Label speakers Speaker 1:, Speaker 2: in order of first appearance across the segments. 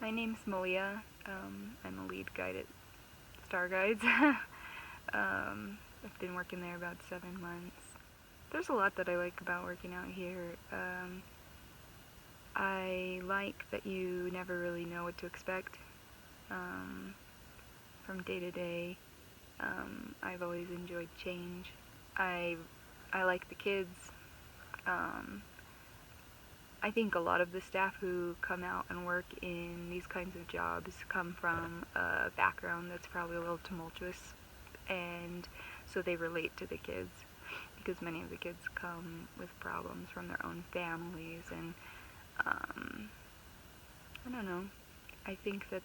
Speaker 1: My name's Malia. I'm a lead guide at Star Guides. I've been working there about 7 months. There's a lot that I like about working out here. I like that you never really know what to expect from day to day. I've always enjoyed change. I like the kids. Um, I think a lot of the staff who come out and work in these kinds of jobs come from a background that's probably a little tumultuous, and so they relate to the kids because many of the kids come with problems from their own families, and I don't know. I think that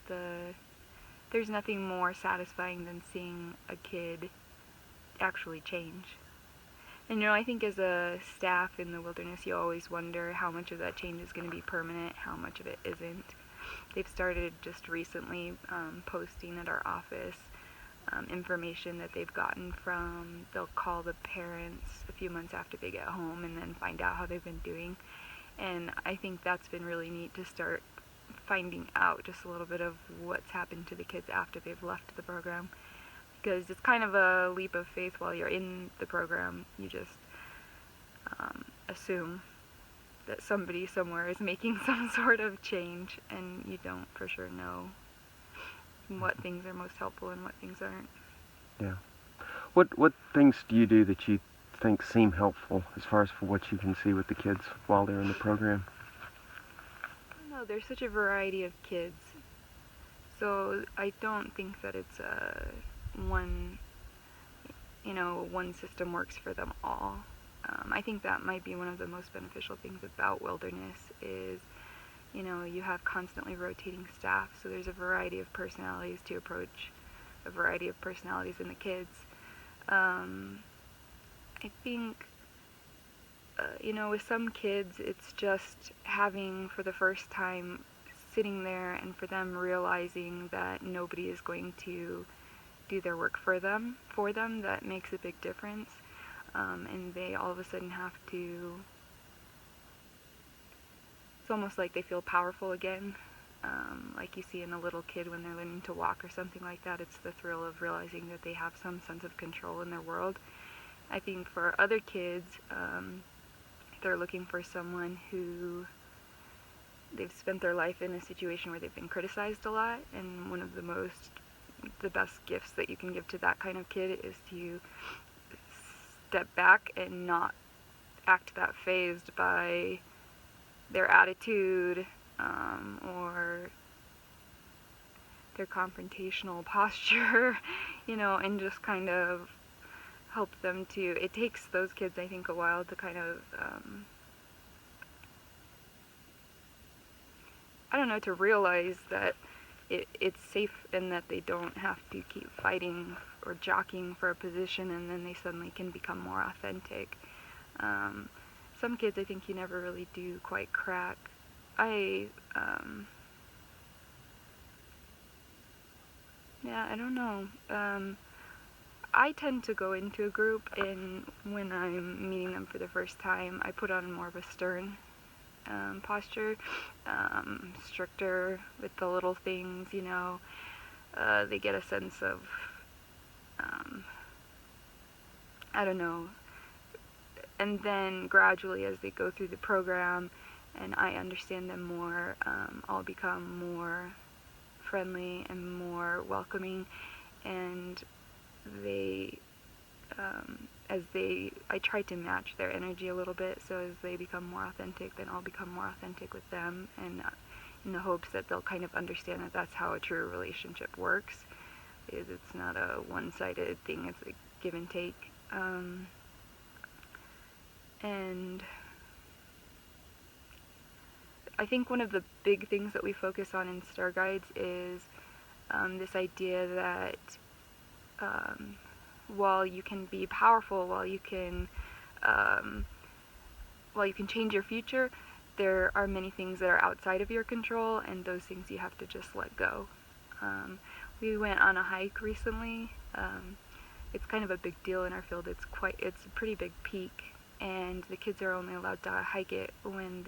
Speaker 1: there's nothing more satisfying than seeing a kid actually change. And I think as a staff in the wilderness, you always wonder how much of that change is going to be permanent, how much of it isn't. They've started just recently posting at our office information that they've gotten from, they'll call the parents a few months after they get home and then find out how they've been doing. And I think that's been really neat to start finding out just a little bit of what's happened to the kids after they've left the program. Because it's kind of a leap of faith while you're in the program. You just assume that somebody somewhere is making some sort of change, and you don't for sure know what things are most helpful and what things aren't.
Speaker 2: Yeah. What things do you do that you think seem helpful as far as for what you can see with the kids while they're in the program?
Speaker 1: I don't know, there's such a variety of kids. So I don't think that it's one system works for them all. I think that might be one of the most beneficial things about wilderness is, you have constantly rotating staff, so there's a variety of personalities to approach, a variety of personalities in the kids. I think, with some kids, it's just having for the first time sitting there and for them realizing that nobody is going to do their work for them, that makes a big difference. And they all of a sudden have to, it's almost like they feel powerful again, like you see in a little kid when they're learning to walk or something like that. It's the thrill of realizing that they have some sense of control in their world. I think for other kids, they're looking for someone who they've spent their life in a situation where they've been criticized a lot, and one of the best gifts that you can give to that kind of kid is to step back and not act that fazed by their attitude or their confrontational posture, and just kind of help them to, it takes those kids, I think, a while to kind of, to realize that it's safe and that they don't have to keep fighting or jockeying for a position, and then they suddenly can become more authentic. Some kids I think you never really do quite crack. I don't know. I tend to go into a group, and when I'm meeting them for the first time, I put on more of a stern posture, stricter with the little things, they get a sense of, I don't know. And then gradually as they go through the program and I understand them more, I'll become more friendly and more welcoming, and I try to match their energy a little bit, so as they become more authentic, then I'll become more authentic with them, and in the hopes that they'll kind of understand that that's how a true relationship works, is it's not a one-sided thing, it's a give and take. And I think one of the big things that we focus on in Star Guides is this idea that while you can be powerful, while you can change your future, there are many things that are outside of your control, and those things you have to just let go. We went on a hike recently. It's kind of a big deal in our field. It's a pretty big peak, and the kids are only allowed to hike it when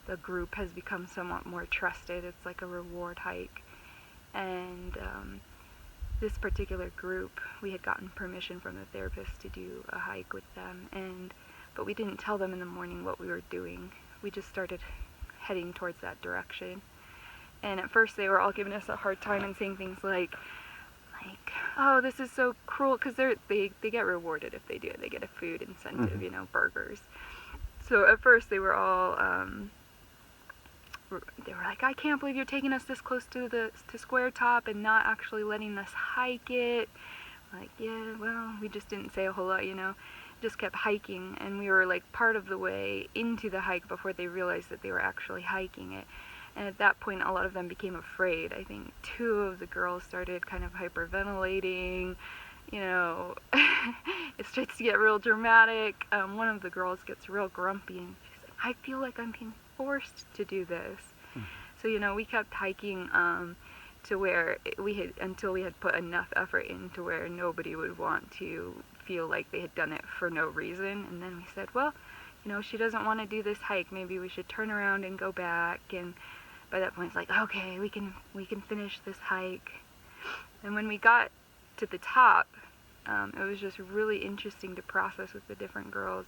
Speaker 1: they're the group has become somewhat more trusted. It's like a reward hike. And this particular group, we had gotten permission from the therapist to do a hike with them, but we didn't tell them in the morning what we were doing. We just started heading towards that direction. And at first they were all giving us a hard time and saying things like, oh, this is so cruel, because they get rewarded if they do it. They get a food incentive, burgers. So at first they were all, they were like, I can't believe you're taking us this close to Square Top and not actually letting us hike it. Like, yeah, well, we just didn't say a whole lot, just kept hiking, and we were like part of the way into the hike before they realized that they were actually hiking it. And at that point, a lot of them became afraid. I think 2 of the girls started kind of hyperventilating. It starts to get real dramatic. One of the girls gets real grumpy, and she's like, I feel like I'm being forced to do this. So, we kept hiking to where until we had put enough effort in to where nobody would want to feel like they had done it for no reason. And then we said, well, she doesn't want to do this hike. Maybe we should turn around and go back. And by that point, it's like, okay, we can finish this hike. And when we got to the top, it was just really interesting to process with the different girls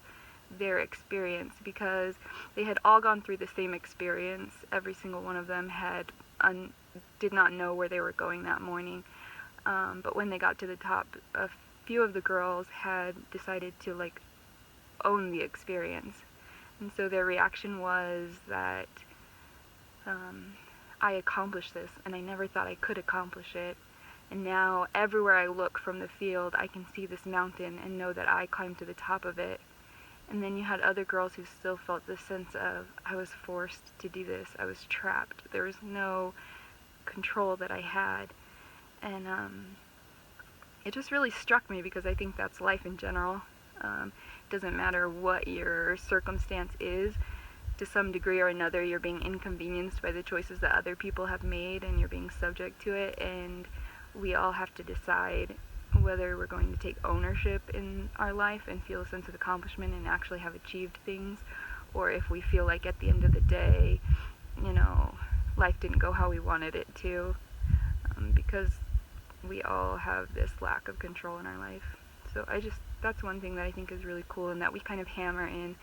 Speaker 1: their experience, because they had all gone through the same experience. Every single one of them did not know where they were going that morning. But when they got to the top, a few of the girls had decided to own the experience. And so their reaction was that I accomplished this, and I never thought I could accomplish it. And now everywhere I look from the field, I can see this mountain and know that I climbed to the top of it. And then you had other girls who still felt this sense of, I was forced to do this. I was trapped. There was no control that I had. And it just really struck me, because I think that's life in general. It doesn't matter what your circumstance is. To some degree or another, you're being inconvenienced by the choices that other people have made, and you're being subject to it. And we all have to decide whether we're going to take ownership in our life and feel a sense of accomplishment and actually have achieved things, or if we feel like at the end of the day, life didn't go how we wanted it to, because we all have this lack of control in our life. So that's one thing that I think is really cool, and that we kind of hammer in.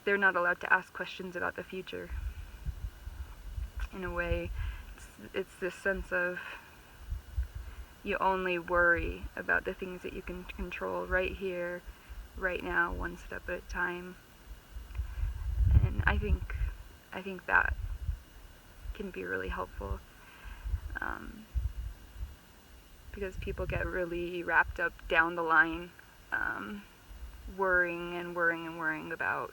Speaker 1: They're not allowed to ask questions about the future. In a way, it's this sense of, you only worry about the things that you can control right here, right now, one step at a time. And I think that can be really helpful, because people get really wrapped up down the line, worrying about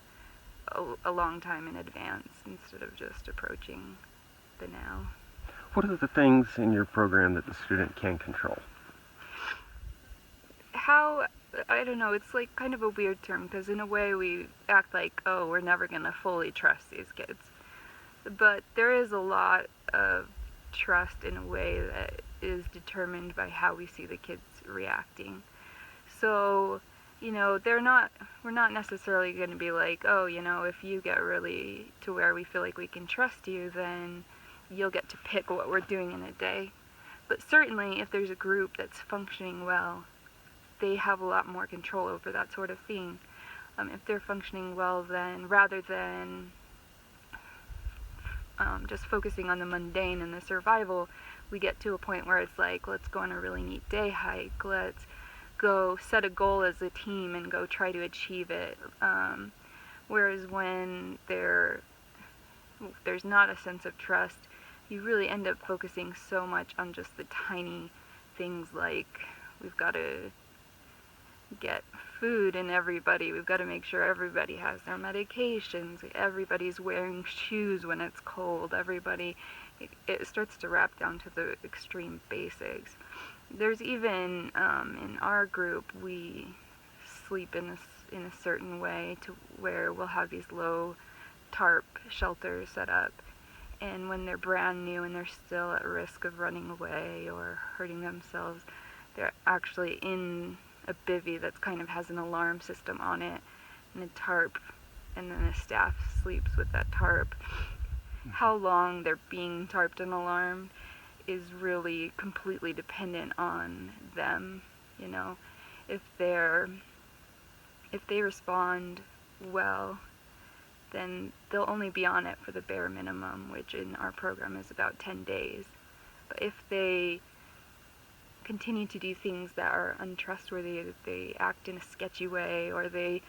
Speaker 1: a long time in advance instead of just approaching the now.
Speaker 2: What are the things in your program that the student can control?
Speaker 1: I don't know, it's kind of a weird term, because in a way we act like, oh, we're never going to fully trust these kids. But there is a lot of trust in a way that is determined by how we see the kids reacting. So, we're not necessarily going to be like, oh, if you get really to where we feel like we can trust you, then you'll get to pick what we're doing in a day. But certainly, if there's a group that's functioning well, they have a lot more control over that sort of thing. If they're functioning well, then rather than just focusing on the mundane and the survival, we get to a point where it's like, let's go on a really neat day hike, let's go set a goal as a team and go try to achieve it. Whereas when there's not a sense of trust, you really end up focusing so much on just the tiny things, like we've got to get food in everybody, we've got to make sure everybody has their medications, everybody's wearing shoes when it's cold, it starts to wrap down to the extreme basics. There's even, in our group, we sleep in a certain way to where we'll have these low tarp shelters set up. And when they're brand new and they're still at risk of running away or hurting themselves, they're actually in a bivvy that kind of has an alarm system on it. And the tarp and then the staff sleeps with that tarp. How long they're being tarped and alarmed is really completely dependent on them. You know, if they respond well, then they'll only be on it for the bare minimum, which in our program is about 10 days. But if they continue to do things that are untrustworthy, they act in a sketchy way, or they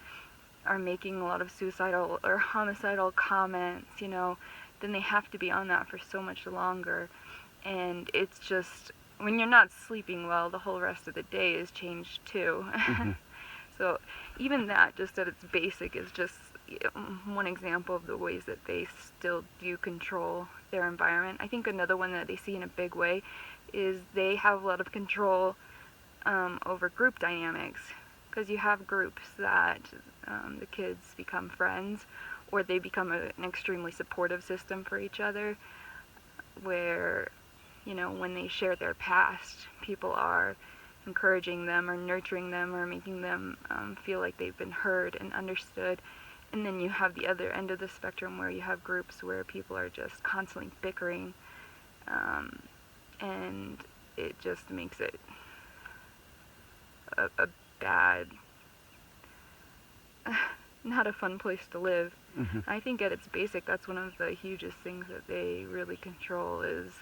Speaker 1: are making a lot of suicidal or homicidal comments, then they have to be on that for so much longer. And it's just, when you're not sleeping well, the whole rest of the day is changed too.
Speaker 2: Mm-hmm.
Speaker 1: So even that, just at its basic, is just one example of the ways that they still do control their environment. I think another one that they see in a big way is they have a lot of control over group dynamics, because you have groups that the kids become friends, or they become an extremely supportive system for each other, where, when they share their past, people are encouraging them or nurturing them or making them feel like they've been heard and understood. And then you have the other end of the spectrum, where you have groups where people are just constantly bickering, and it just makes it a bad, not a fun place to live.
Speaker 2: Mm-hmm.
Speaker 1: I think at its basic, that's one of the hugest things that they really control, is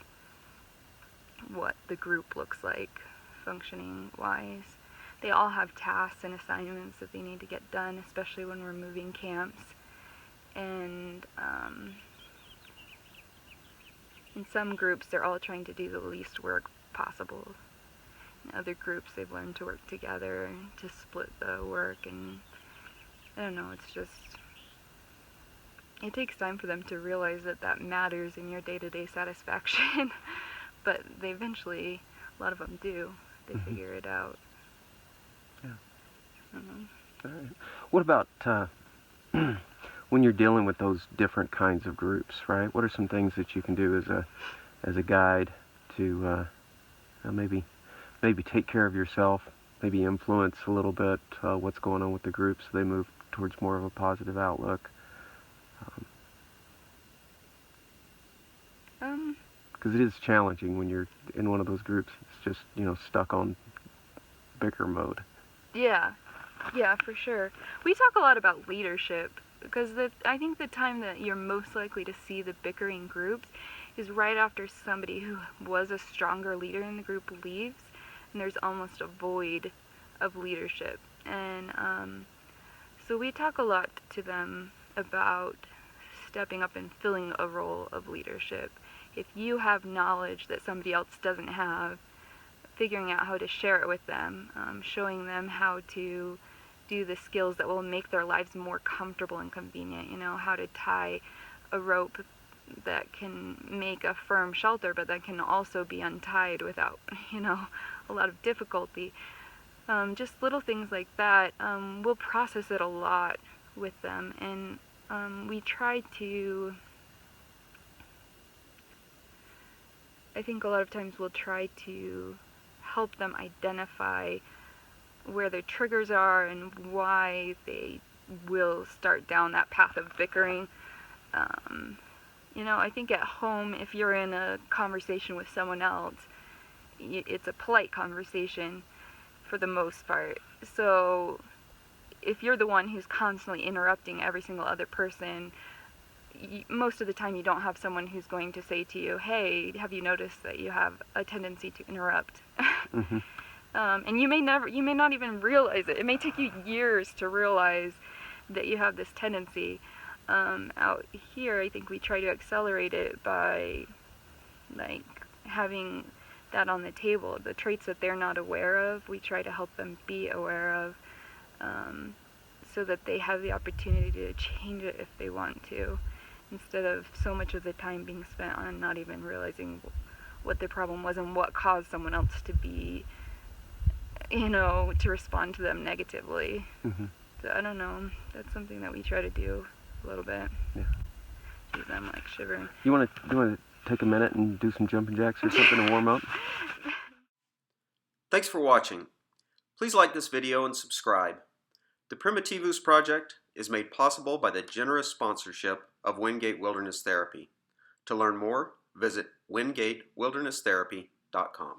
Speaker 1: what the group looks like, functioning wise. They all have tasks and assignments that they need to get done, especially when we're moving camps. And in some groups, they're all trying to do the least work possible. In other groups, they've learned to work together to split the work, and I don't know, it's just, it takes time for them to realize that that matters in your day-to-day satisfaction. But they eventually, a lot of them do. They
Speaker 2: Mm-hmm.
Speaker 1: figure it out.
Speaker 2: Yeah.
Speaker 1: I don't know.
Speaker 2: All right. What about when you're dealing with those different kinds of groups, right? What are some things that you can do as a guide to maybe take care of yourself, maybe influence a little bit what's going on with the group, so they move towards more of a positive outlook? Because it is challenging when you're in one of those groups. It's just, stuck on bicker mode.
Speaker 1: Yeah, for sure. We talk a lot about leadership, because I think the time that you're most likely to see the bickering groups is right after somebody who was a stronger leader in the group leaves, and there's almost a void of leadership. And so we talk a lot to them about stepping up and filling a role of leadership. If you have knowledge that somebody else doesn't have, figuring out how to share it with them, showing them how to do the skills that will make their lives more comfortable and convenient, how to tie a rope that can make a firm shelter, but that can also be untied without, a lot of difficulty. Just little things like that. We'll process it a lot with them, and we try to, I think a lot of times we'll try to help them identify where their triggers are and why they will start down that path of bickering. I think at home, if you're in a conversation with someone else, it's a polite conversation for the most part. So if you're the one who's constantly interrupting every single other person, most of the time you don't have someone who's going to say to you, hey, have you noticed that you have a tendency to interrupt?
Speaker 2: Mm-hmm.
Speaker 1: And you may not even realize it. It may take you years to realize that you have this tendency. Out here, I think we try to accelerate it by, having that on the table. The traits that they're not aware of, we try to help them be aware of, so that they have the opportunity to change it if they want to, instead of so much of the time being spent on not even realizing what the problem was and what caused someone else to be, to respond to them negatively.
Speaker 2: Mm-hmm.
Speaker 1: So I don't know. That's something that we try to do a little bit.
Speaker 2: Yeah.
Speaker 1: Jeez, I'm shivering.
Speaker 2: You want to take a minute and do some jumping jacks or something to warm up?
Speaker 3: Thanks for watching. Please like this video and subscribe. The Primitivus Project is made possible by the generous sponsorship of Wingate Wilderness Therapy. To learn more, visit wingatewilderness.therapy.com.